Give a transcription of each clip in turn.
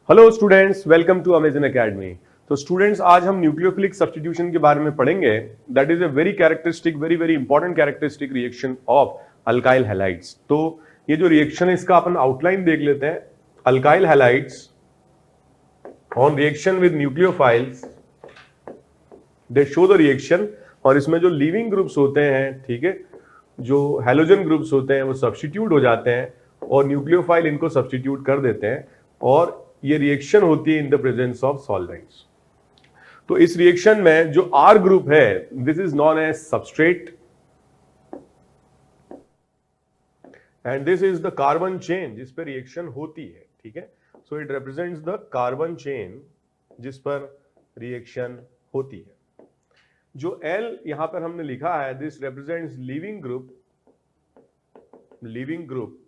Hello students, welcome to Amazon academy. तो students, आज हम न्यूक्लियोफिलिक सब्स्टिट्यूशन के बारे में पढ़ेंगे। That is a very characteristic, very very important characteristic reaction of alkyl halides. तो ये जो रिएक्शन है इसका अपन आउटलाइन देख लेते हैं। Alkyl halides on reaction with nucleophiles they show the reaction. और इसमें जो लीविंग ग्रुप्स होते हैं, ठीक है, जो हैलोजन ग्रुप्स होते हैं वो सब्स्टिट्यूट हो जाते हैं और न्यूक्लियोफाइल इनको सब्स्टिट्यूट कर देते हैं और ये रिएक्शन होती है in the presence of solvents. तो इस रिएक्शन में जो आर ग्रुप है, this is known as substrate and this is the carbon chain जिस पर रिएक्शन होती है, ठीक है। So it represents the carbon chain जिस पर रिएक्शन होती है। जो L यहां पर हमने लिखा है, this represents leaving group. Leaving group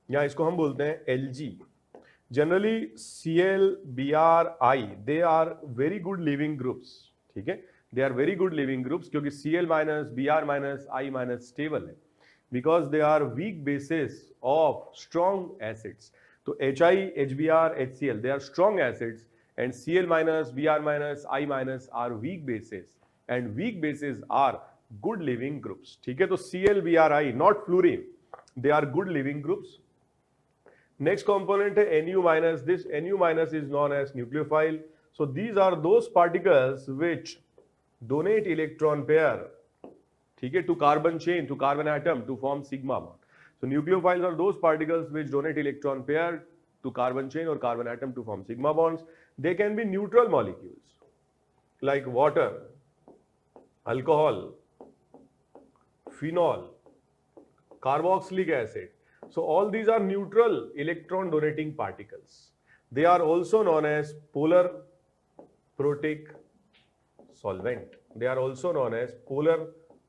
या इसको हम बोलते हैं Lg। Generally Cl, Br, I they are very good living groups, ठीक है। They are very good living groups क्योंकि Cl minus, Br minus, I minus stable है because they are weak bases of strong acids. तो Hi, HBr, HCl they are strong acids and Cl minus, Br minus, I minus are weak bases and weak bases are good living groups, ठीक है। तो Cl, Br, I not fluorine, they are good living groups। Next component है Nu minus। This Nu minus is known as nucleophile। So these are those particles which donate electron pair, ठीक है, to carbon chain, to carbon atom to form sigma bond। So nucleophiles are those particles which donate electron pair to carbon chain or carbon atom to form sigma bonds। They can be neutral molecules like water, alcohol, phenol, carboxylic acid। So all these are neutral electron donating particles। They are also known as polar protic solvent। They are also known as polar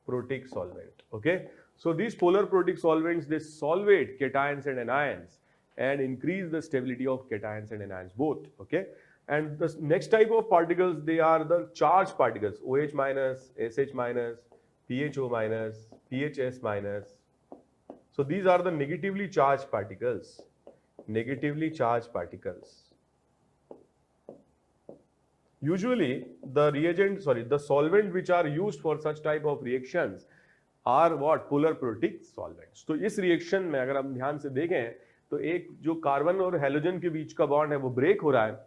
protic solvent, okay। So these polar protic solvents, they solvate cations and anions and increase the stability of cations and anions both, okay। And the next type of particles, they are the charged particles, OH minus, SH minus, PHO minus, PHS minus। So these are the negatively charged particles, negatively charged particles। Usually the solvent which are used for such type of reactions are what? Polar protic solvents। तो इस reaction में अगर हम ध्यान से देखें तो एक जो कार्बन और हैलोजन के बीच का बॉन्ड है वो ब्रेक हो रहा है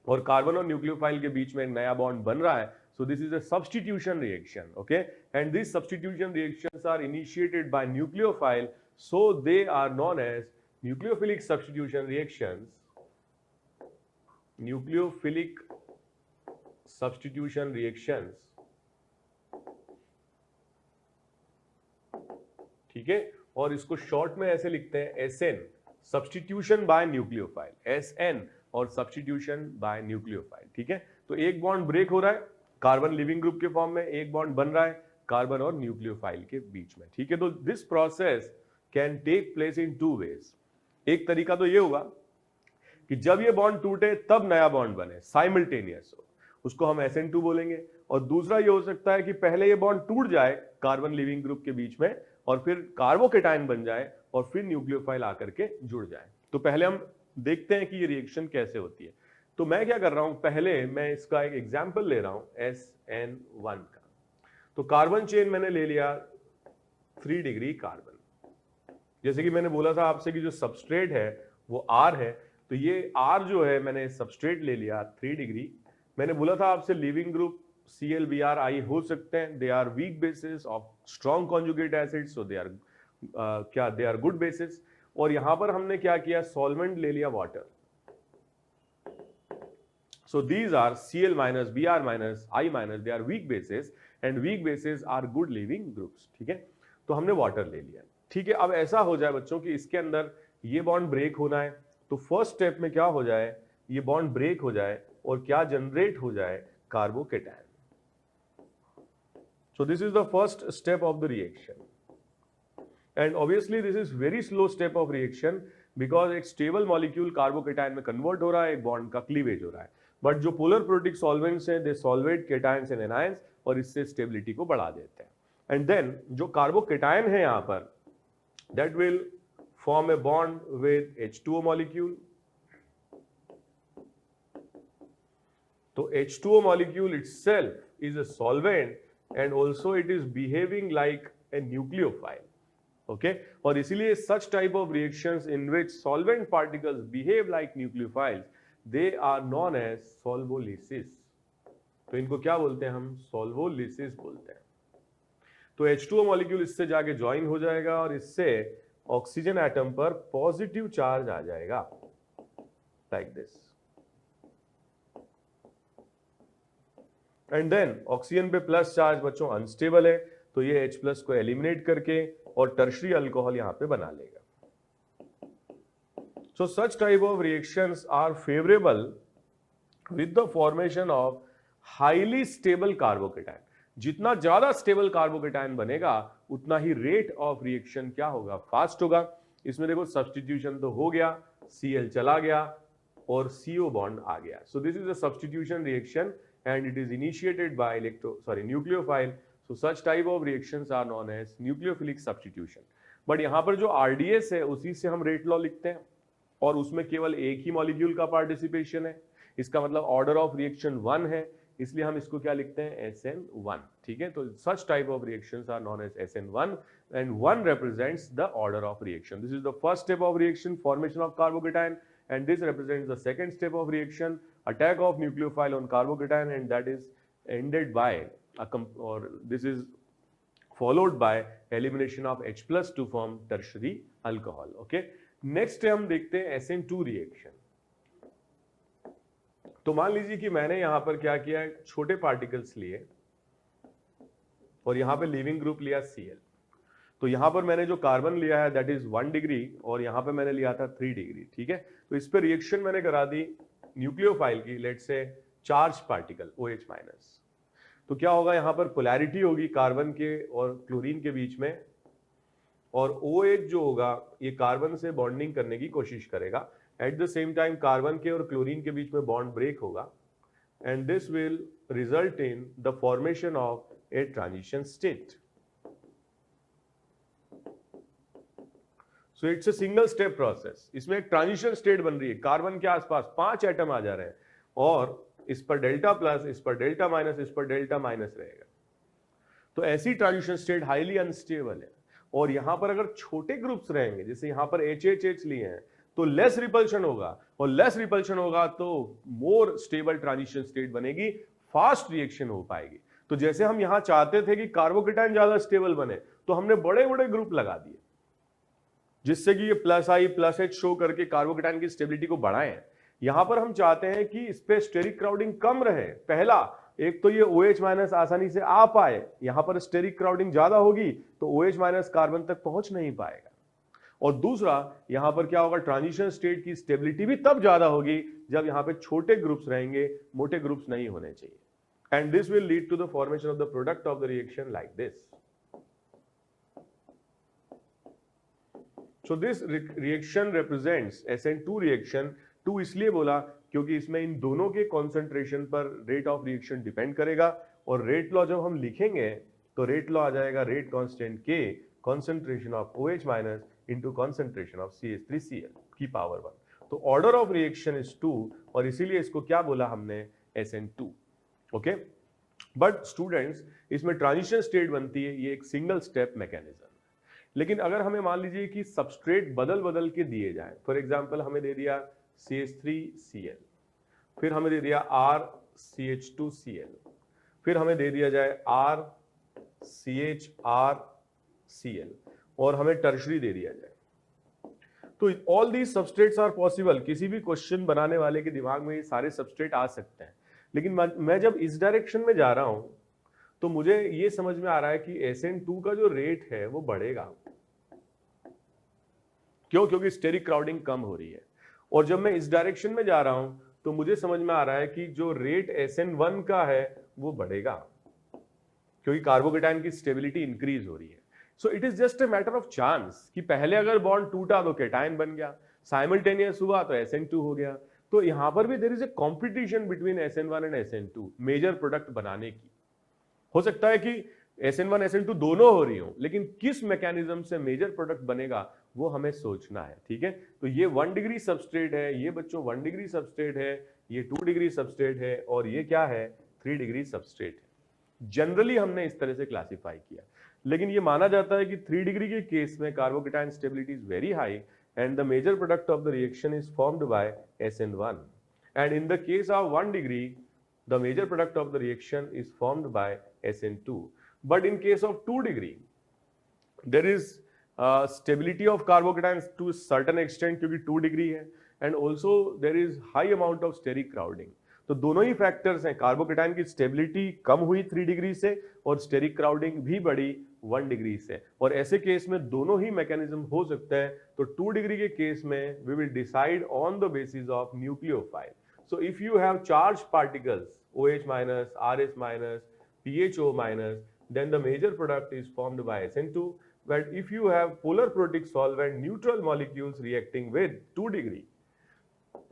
और कार्बन और न्यूक्लियोफाइल के बीच में एक नया बॉन्ड बन रहा है। So this is a substitution reaction, okay. And this substitution reactions are initiated by nucleophile, so they are known as nucleophilic substitution reactions. Nucleophilic substitution reactions, ठीक है। और इसको शॉर्ट में ऐसे लिखते हैं SN, substitution by nucleophile, SN और substitution by nucleophile, ठीक है। तो एक बॉन्ड ब्रेक हो रहा है कार्बन लिविंग ग्रुप के फॉर्म में, एक बॉन्ड बन रहा है कार्बन और न्यूक्लियोफाइल के बीच में, ठीक है। तो this process can take place in two ways. एक तरीका तो ये होगा कि जब ये बॉन्ड टूटे तब नया बॉन्ड बने, साइमल्टेनियस हो, उसको हम SN2 बोलेंगे। और दूसरा ये हो सकता है कि पहले ये बॉन्ड टूट जाए कार्बन लिविंग ग्रुप के बीच में और फिर कार्बोकेटाइन बन जाए और फिर न्यूक्लियोफाइल आकर के जुड़ जाए। तो पहले हम देखते हैं कि ये रिएक्शन कैसे होती है। तो मैं क्या कर रहा हूं, पहले मैं इसका एक एग्जांपल ले रहा हूं SN1 का। तो कार्बन चेन मैंने ले लिया 3 डिग्री कार्बन। जैसे कि मैंने बोला था आपसे कि जो सबस्ट्रेट है वो R है, तो ये R जो है मैंने सबस्ट्रेट ले लिया 3 डिग्री। मैंने बोला था आपसे living group Cl, Br, I हो सकते हैं। They are weak bases of strong conjugate acids, so they are क्या, दे आर गुड बेसिस। और यहां पर हमने क्या किया, सॉल्वेंट ले लिया water. So these are Cl minus, Br minus, I minus, they are weak bases and weak bases are good living groups, ठीक है। तो हमने वाटर ले लिया, ठीक है। अब ऐसा हो जाए बच्चों कि इसके अंदर ये बॉन्ड ब्रेक होना है, तो फर्स्ट स्टेप में क्या हो जाए, ये बॉन्ड ब्रेक हो जाए और क्या जनरेट हो जाए, carbocation. So this is the first step of the reaction and obviously this is very slow step of reaction because एक stable molecule कार्बोकेटाइन में कन्वर्ट हो रहा है, एक बॉन्ड का क्लीवेज हो रहा है। बट जो पोलर प्रोटिक सॉल्वेंट्स हैं, दे सॉल्वेट केटायंस एंड एनायंस और इससे स्टेबिलिटी को बढ़ा देते हैं। एंड देन जो कार्बोकेटाइन है यहाँ पर, that will form a bond with H2O molecule. So H2O molecule itself is a solvent and also it is behaving like a nucleophile. Okay, और इसीलिए such type of reactions in which solvent particles behave like nucleophiles, they are known as solvolysis. तो इनको क्या बोलते हैं हम? solvolysis बोलते हैं. तो H2O मॉलिक्यूल इससे जाके ज्वाइन हो जाएगा और इससे ऑक्सीजन एटम पर पॉजिटिव चार्ज आ जाएगा like this. And then oxygen पे प्लस चार्ज बच्चों अनस्टेबल है, तो ये H प्लस को एलिमिनेट करके और टर्शरी अल्कोहल यहां पे बना लेगा. So such type of reactions are favourable with the formation of highly stable carbocation. जितना ज्यादा स्टेबल कार्बोकेटायन बनेगा उतना ही रेट ऑफ रिएक्शन क्या होगा? फास्ट होगा. इसमें देखो सब्स्टिट्यूशन तो हो गया, Cl चला गया और CO बॉन्ड आ गया. सो this is a substitution reaction and it is initiated by nucleophile. So such type of reactions are known as nucleophilic substitution. But यहाँ पर जो RDS है उसी से हम रेट लॉ लिखते हैं और उसमें केवल एक ही मॉलिक्यूल का पार्टिसिपेशन है. इसका मतलब ऑर्डर ऑफ रिएक्शन 1 है, इसलिए हम इसको क्या लिखते हैं? SN1. ठीक है, तो such type of reactions are known as SN1 and 1 represents the order of reaction. This is the first step of reaction, formation of carbocation, and this represents the second step of reaction, attack of nucleophile on carbocation, and that is ended by this is followed by elimination of H plus to form tertiary alcohol. Okay, next हम देखते हैं SN2 reaction. तो मान लीजिए कि मैंने यहां पर क्या किया, छोटे पार्टिकल्स लिए और यहां पे लिविंग ग्रुप लिया Cl. तो यहां पर मैंने जो कार्बन लिया है दैट इज 1 डिग्री और यहां पे मैंने लिया था 3 डिग्री. ठीक है, तो इस पे रिएक्शन मैंने करा दी न्यूक्लियोफाइल की, let's say charge particle OH minus. तो क्या होगा, यहां पर पोलैरिटी होगी कार्बन के और क्लोरीन के बीच में और OH जो होगा ये कार्बन से बॉन्डिंग करने की कोशिश करेगा. At the same time carbon के और क्लोरीन के बीच में बॉन्ड ब्रेक होगा and this will result in the formation of a transition state. So it's a single step process. इसमें एक ट्रांजिशन स्टेट बन रही है, कार्बन के आसपास 5 एटम आ जा रहे हैं और इस पर डेल्टा प्लस, इस पर डेल्टा माइनस, इस पर डेल्टा माइनस रहेगा. तो ऐसी ट्रांजिशन स्टेट हाईली अनस्टेबल है. और यहां पर अगर छोटे ग्रुप्स रहेंगे, जैसे यहां पर HHH लिए हैं, तो लेस रिपल्शन होगा और लेस रिपल्शन होगा तो मोर स्टेबल ट्रांजिशन स्टेट बनेगी, फास्ट रिएक्शन हो पाएगी. तो जैसे हम यहां चाहते थे कि कार्बोकेटायन ज्यादा स्टेबल बने, तो हमने बड़े बड़े ग्रुप लगा दिए जिससे कि ये प्लस आई प्लस H शो करके कार्बोकेटायन की स्टेबिलिटी को बढ़ाएं. यहां पर हम चाहते हैं कि इस पे स्टेरिक क्राउडिंग कम रहे. पहला, एक तो ये OH माइनस आसानी से आ पाए, यहां पर स्टेरिक क्राउडिंग ज्यादा होगी तो OH माइनस कार्बन तक पहुंच नहीं पाएगा. और दूसरा, यहां पर क्या होगा, ट्रांजिशन स्टेट की स्टेबिलिटी भी तब ज्यादा होगी जब यहां पे छोटे ग्रुप्स रहेंगे, मोटे ग्रुप्स नहीं होने चाहिए. And this will lead to the formation of the product of the reaction like this. So this reaction represents SN2 reaction. 2 इसलिए बोला क्योंकि इसमें इन दोनों के कॉन्सेंट्रेशन पर रेट ऑफ रिएक्शन डिपेंड करेगा और रेट लॉ जब हम लिखेंगे तो रेट लॉ आ जाएगा rate constant K concentration of OH minus into concentration of CH3Cl की पावर 1. तो ऑर्डर ऑफ रिएक्शन इज 2 और इसीलिए इसको क्या बोला हमने, SN2. ओके, बट स्टूडेंट्स इसमें ट्रांजिशन स्टेट बनती है, ये एक सिंगल स्टेप मैकेनिज्म. लेकिन अगर हमें मान लीजिए कि सबस्ट्रेट बदल बदल के दिए जाए, फॉर एग्जांपल हमें दे दिया CH3Cl, फिर हमें दे दिया RCH2Cl, फिर हमें दे दिया जाए RCHRCl और हमें टर्शरी दे दिया जाए, तो all these substrates are possible. किसी भी क्वेश्चन बनाने वाले के दिमाग में ये सारे सबस्ट्रेट आ सकते हैं. लेकिन मैं जब इस डायरेक्शन में जा रहा हूं तो मुझे ये समझ में आ रहा है कि SN2 का जो रेट है वो बढ़ेगा. क्यों? क्योंकि स्टेरिक क्राउडिंग कम हो रही है. और जब मैं इस डायरेक्शन में जा रहा हूं तो मुझे समझ में आ रहा है कि जो रेट SN1 का है वो बढ़ेगा क्योंकि कार्बोकेटायन की स्टेबिलिटी इंक्रीज हो रही है. So it is just a matter of chance कि पहले अगर बॉन्ड टूटा तो केटायन बन गया, साइमल्टेनियस हुआ तो SN2 हो गया. तो यहां पर भी there is a competition between SN1 and SN2 major product बनाने की. हो सकता है कि SN1 SN2 दोनों हो रही हो, लेकिन किस मैकेनिज्म से मेजर प्रोडक्ट बनेगा वो हमें सोचना है, ठीक है। तो ये 1 डिग्री सबस्ट्रेट है, ये बच्चों 1 डिग्री सबस्ट्रेट है, ये 2 डिग्री सबस्ट्रेट है, और ये क्या है, 3 डिग्री सबस्ट्रेट है। जनरली हमने इस तरह से क्लासिफाई किया, लेकिन ये माना जाता है कि 3 डिग्री के केस में carbocation stability is very high and the major product of the reaction is formed by SN1, and in the case of 1 degree the major product of the reaction is formed by SN2, but in case of 2 degree there is stability of carbocations to a certain extent क्योंकि 2 degree है, and also there is high amount of steric crowding। तो दोनों ही factors हैं, carbocation की stability कम हुई 3 degree से और steric crowding भी बढ़ी 1 डिग्री से, और ऐसे केस में दोनों ही मैकेनिज्म हो सकते हैं। तो 2 डिग्री के केस में we will decide on the basis of nucleophile. So if you have charge particles OH minus, RS minus, PHO minus, then the major product is formed by SN2, but if you have polar protic solvent neutral molecules reacting with 2 degree,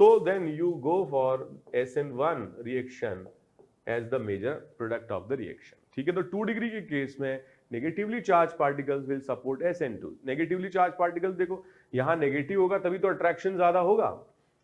तो then you go for SN1 reaction as the major product of the reaction, ठीक है। तो 2 degree के case में negatively charge particles will support SN2। Negatively charge particles देखो यहां negative होगा तभी तो अट्रैक्शन ज्यादा होगा,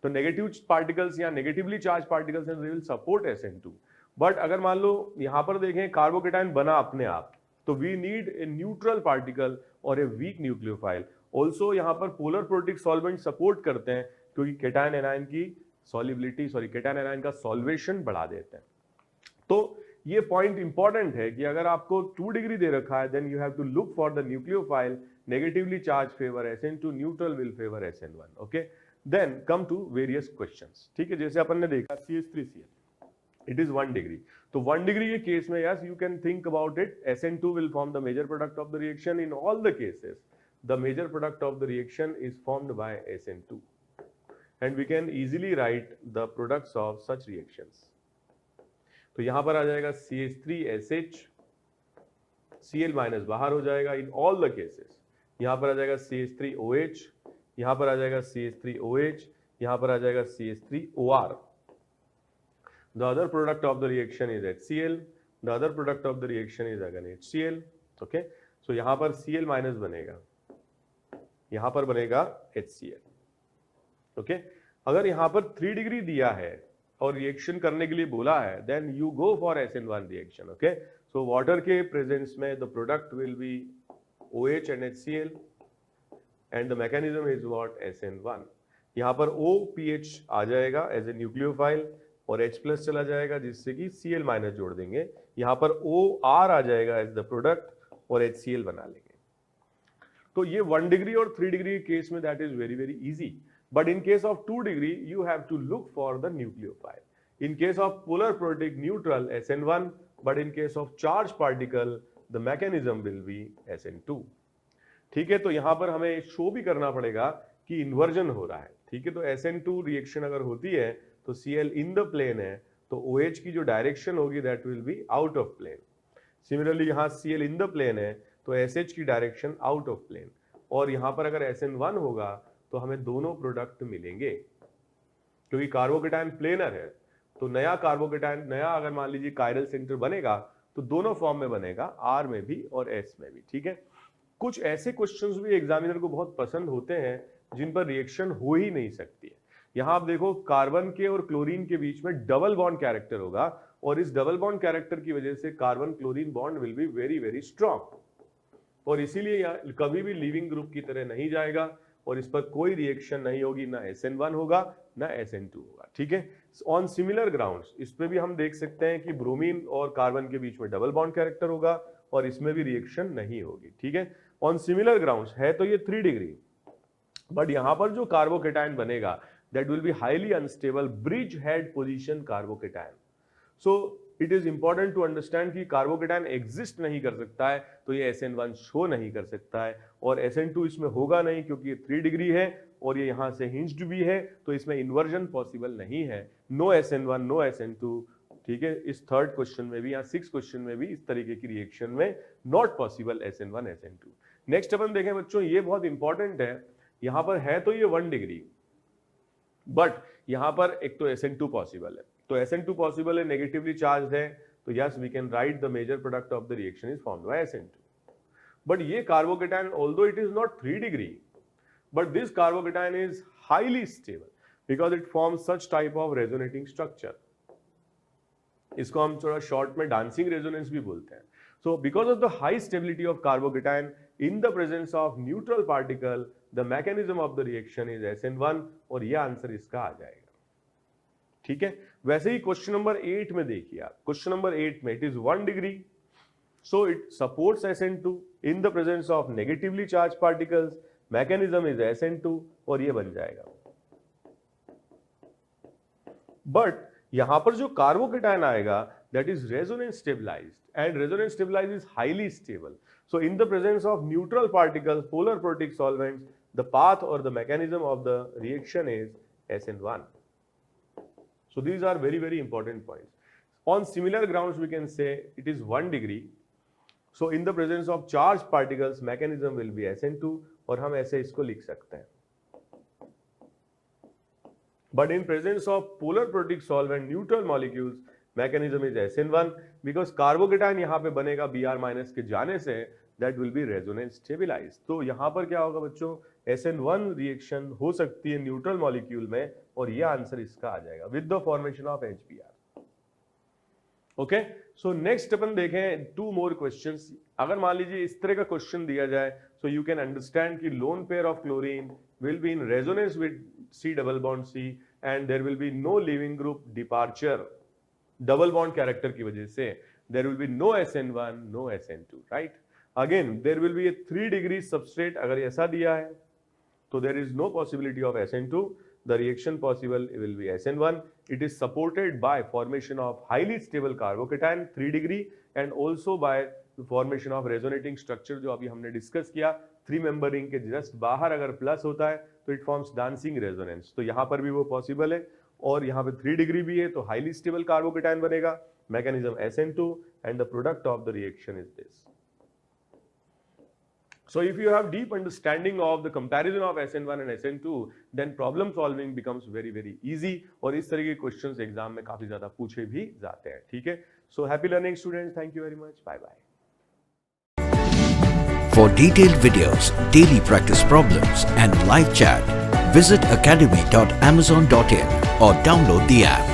तो नेगेटिव पार्टिकल्स या negatively charge particles they will support SN2। But अगर मान लो यहां पर देखें कार्बोकेटाइन बना अपने आप, तो we need a neutral particle और ए वीक न्यूक्लियोफाइल। ऑल्सो यहां पर पोलर प्रोटिक सॉल्वेंट सपोर्ट करते हैं क्योंकि केटायन एनायन की सॉल्युबिलिटी केटायन एनायन का सॉल्वेशन बढ़ा देते हैं। तो ये पॉइंट इंपॉर्टेंट है कि अगर आपको 2 डिग्री दे रखा है then you have to look for the nucleophile, negatively charge favour SN2, neutral will favour SN1, okay. Then come to various questions, ठीक है। जैसे अपन ने देखा CH3Cl, इट इज 1 डिग्री, तो 1 डिग्री के केस में yes you can think about it, SN2 will form the major product of the reaction. In all the cases the major product of the reaction is formed by SN2, and we can easily write the products of such reactions। तो यहां पर आ जाएगा CH3SH, Cl minus बाहर हो जाएगा इन all the cases. यहां पर आ जाएगा CH3OH, यहां पर आ जाएगा CH3OH, यहां पर आ जाएगा CH3OR। the other product of the reaction is HCl, the other product of the reaction is again HCl, okay। so यहां पर Cl माइनस बनेगा, यहां पर बनेगा HCl, ओके। अगर यहां पर 3 डिग्री दिया है और रिएक्शन करने के लिए बोला है then you go for SN1 reaction, okay. So water के प्रेजेंस में the product will be OH and HCl and the mechanism is what SN1। यहां पर OPH आ जाएगा एज ए न्यूक्लियोफाइल और H प्लस चला जाएगा जिससे कि Cl माइनस जोड़ देंगे, यहां पर OR आ जाएगा एज द प्रोडक्ट और HCl बना लेंगे। तो ये 1 डिग्री और 3 डिग्री के केस में that is very very easy, but in case of 2 degree you have to look for the nucleophile। in case of polar protic neutral SN1, but in case of charged particle the mechanism will be SN2, ठीक है। तो यहां पर हमें show भी करना पड़ेगा कि इन्वर्जन हो रहा है, ठीक है। तो SN2 रिएक्शन अगर होती है तो Cl इन द प्लेन है, तो OH की जो डायरेक्शन होगी that will be out of plane. Similarly यहां Cl इन द प्लेन है तो SH की डायरेक्शन आउट ऑफ प्लेन, और यहां पर अगर SN1 होगा तो हमें दोनों प्रोडक्ट मिलेंगे क्योंकि कार्बोकेटाइन प्लेनर है। तो नया कार्बोकेटाइन, नया अगर मान लीजिए कायरल सेंटर बनेगा तो दोनों फॉर्म में बनेगा, R में भी और S में भी, ठीक है। कुछ ऐसे क्वेश्चंस भी एग्जामिनर को बहुत पसंद होते हैं जिन पर रिएक्शन हो ही नहीं सकती है। यहां आप देखो कार्बन के और क्लोरीन के बीच में डबल बॉन्ड कैरेक्टर होगा, और इस डबल बॉन्ड कैरेक्टर की वजह से carbon chlorine bond will be very very strong, और इसीलिए कभी भी लिविंग ग्रुप की तरह नहीं जाएगा और इस पर कोई रिएक्शन नहीं होगी, ना SN1 होगा ना SN2 होगा, ठीक है। ऑन सिमिलर ग्राउंड्स इस पे भी हम देख सकते हैं कि ब्रोमीन और कार्बन के बीच में डबल बॉन्ड कैरेक्टर होगा और इसमें भी रिएक्शन नहीं होगी, ठीक है। ऑन सिमिलर ग्राउंड्स है तो ये 3 डिग्री, बट यहां पर जो कार्बोकेटाइन बनेगा that will be highly unstable bridge head position carbocation. So it is important to understand कि कार्बोकेटाइन एग्जिस्ट नहीं कर सकता है तो ये SN1 शो नहीं कर सकता है, और SN2 इसमें होगा नहीं क्योंकि ये 3 डिग्री है और ये यहां से हिंज्ड भी है, तो इसमें इन्वर्जन पॉसिबल नहीं है। नो SN1 नो SN2, ठीक है। इस 3rd क्वेश्चन में भी या 6th क्वेश्चन में भी इस तरीके की रिएक्शन में not possible SN1 SN2। Next अपन देखें बच्चों, ये बहुत इंपॉर्टेंट है। यहां पर है तो ये 1 डिग्री, बट यहां पर एक तो SN2 पॉसिबल है, तो SN2 पॉसिबल है, नेगेटिवली चार्ज है, तो yes we can write the major product of the reaction is formed by SN2. But ये carbocation although it is not 3 degree, but this carbocation is highly stable because it forms such type of resonating structure. इसको हम थोड़ा short में dancing resonance भी बोलते हैं. So because of the high stability of carbocation in the presence of neutral particle, the mechanism of the reaction is SN1 और ये answer इसका आ जाएगा. ठीक है. वैसे ही क्वेश्चन नंबर 8 में देखिए आप, क्वेश्चन नंबर 8 में it is 1 degree, so it supports SN2 in the presence of negatively charged particles, mechanism is SN2 और ये बन जाएगा. But यहां पर जो कार्बोकेटायन आएगा that is resonance stabilized, and resonance stabilized is highly stable. So in the presence of neutral particles, polar protic solvents, the path or the mechanism of the reaction is SN1. So these are very, very important points. On similar grounds, we can say it is 1 degree. So in the presence of charged particles, mechanism will be SN2 और हम ऐसे इसको लिख सकते हैं. But in presence of polar protic solvent, neutral molecules, mechanism is SN1 because carbocation यहाँ पे बनेगा Br माइनस के जाने से that will be resonance stabilized. तो यहाँ पर क्या होगा बच्चों, SN1 रिएक्शन हो सकती है न्यूट्रल मॉलिक्यूल में और ये आंसर इसका आ जाएगा with the formation of HBr. Okay, so next अपन देखें 2 मोर क्वेश्चंस. अगर मान लीजिए इस तरह का क्वेश्चन दिया जाए, सो यू कैन अंडरस्टैंड कि lone pair of chlorine will be in resonance with C double bond C and there will be no leaving group departure double bond character की वजह से there will be no SN1 no SN2, right? Again there will be a 3 degree substrate. अगर ऐसा दिया है तो there is no possibility of SN2. The reaction possible will be SN1. It is supported by formation of highly stable carbocation 3 degree and also by the formation of resonating structure जो अभी हमने discuss किया. 3 member ring के just बाहर अगर plus होता है तो इट फॉर्म्स डांसिंग रेजोनेंस. तो यहाँ पर भी वो पॉसिबल है और यहाँ पे 3 डिग्री भी है तो हाईली स्टेबल कार्बोकेटायन बनेगा. Mechanism SN2 and the product of the reaction is this. So if you have deep understanding of the comparison of SN1 and SN2, then problem solving becomes very, very easy. और इस तरह के questions exam में काफी ज्यादा पूछे भी जाते हैं. ठीक है. So happy learning students. Thank you very much. Bye bye. For detailed videos, daily practice problems and live chat, visit academy.amazon.in or download the app.